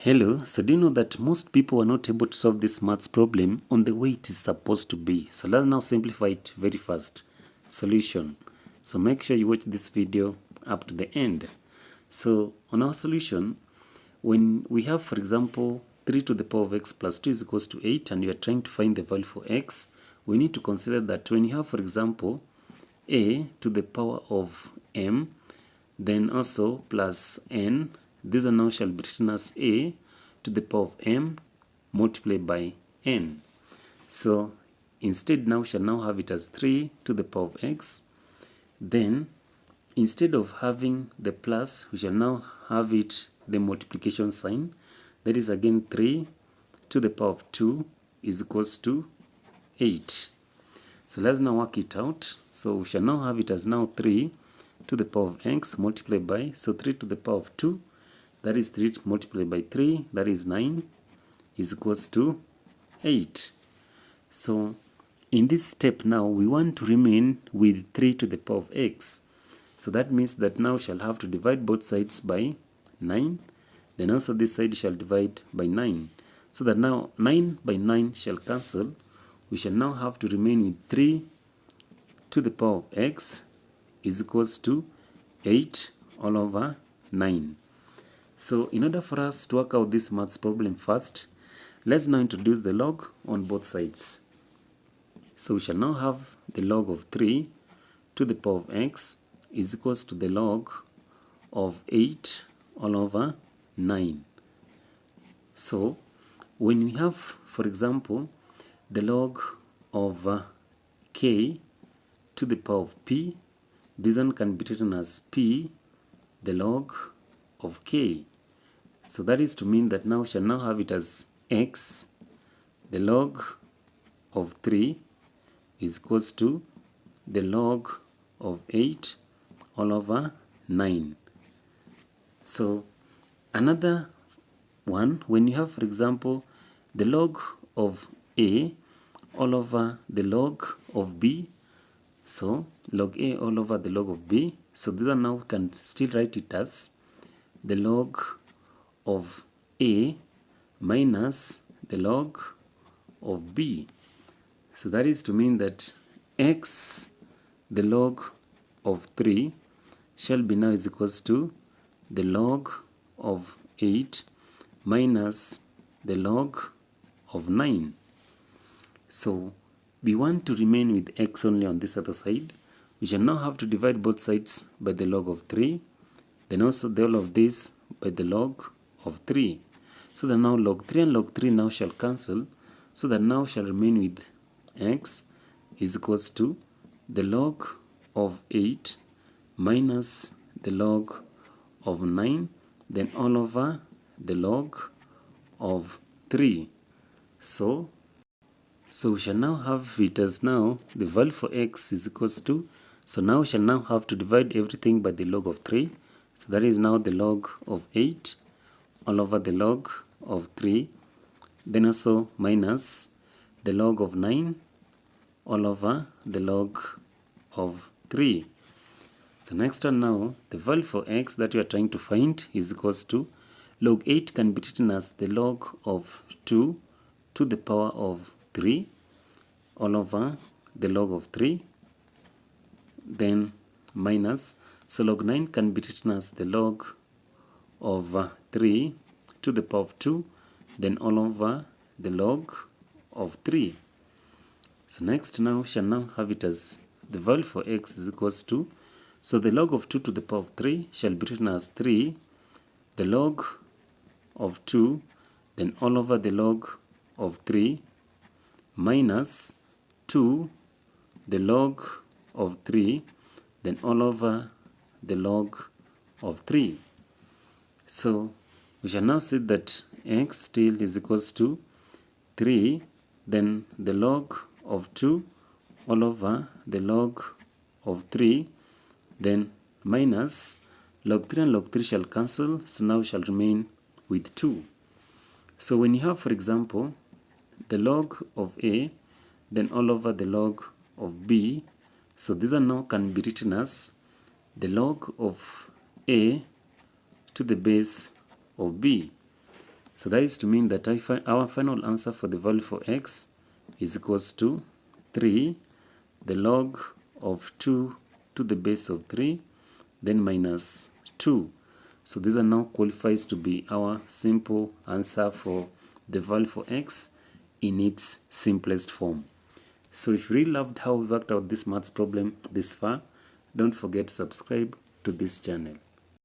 Hello, so do you know that most people are not able to solve this maths problem on the way it is supposed to be? So let's now simplify it very fast. Solution. So make sure you watch this video up to the end. So on our solution, when we have, for example, 3 to the power of x plus 2 is equals to 8 and you are trying to find the value for x, we need to consider that when you have, for example, a to the power of m, then also plus n, these are now shall be written as a to the power of m multiplied by n. So instead now shall now have it as 3 to the power of x. Then instead of having the plus, we shall now have it the multiplication sign. That is again 3 to the power of 2 is equals to 8. So let's now work it out. So we shall now have it as now 3 to the power of x multiplied by, so 3 to the power of 2, that is 3 multiplied by 3, that is 9, is equals to 8. So in this step now, we want to remain with 3 to the power of x. So that means that now shall have to divide both sides by 9. Then also this side shall divide by 9. So that now 9 by 9 shall cancel. We shall now have to remain with 3 to the power of x is equals to 8 all over 9. So in order for us to work out this maths problem first, let's now introduce the log on both sides. So we shall now have the log of 3 to the power of x is equals to the log of 8 all over 9. So when we have, for example, the log of k to the power of p, this one can be written as p the log of k. So that is to mean that now shall now have it as x the log of 3 is equals to the log of 8 all over 9. So another one, when you have, for example, the log of a all over the log of b, so log a all over the log of b, so this one now we can still write it as the log of a minus the log of b. So that is to mean that x the log of 3 shall be now is equals to the log of 8 minus the log of 9. So we want to remain with x only on this other side. We shall now have to divide both sides by the log of 3, then also the whole of this by the log of 3. So that now log 3 and log 3 now shall cancel, so that now shall remain with x is equals to the log of 8 minus the log of 9, then all over the log of 3. So we shall now have it as now the value for x is equals to, so now we shall now have to divide everything by the log of 3. So that is now the log of 8 all over the log of 3, then also minus the log of 9 all over the log of 3. So next one now, the value for x that we are trying to find is equals to log 8 can be written as the log of 2 to the power of 3 all over the log of 3, then minus, so log 9 can be written as the log of 3 to the power of 2, then all over the log of 3. So next now shall now have it as the value for x is equals to, so the log of 2 to the power of 3 shall be written as 3 the log of 2, then all over the log of 3, minus 2 the log of 3, then all over the log of 3. So we shall now see that x still is equals to 3, then the log of 2 all over the log of 3, then minus log 3 and log 3 shall cancel, so now we shall remain with 2. So when you have, for example, the log of a, then all over the log of b, so these are now can be written as the log of a to the base of b. So that is to mean that our final answer for the value for x is equals to 3, the log of 2 to the base of 3, then minus 2. So this now qualifies to be our simple answer for the value for x in its simplest form. So if you really loved how we worked out this maths problem this far, don't forget to subscribe to this channel.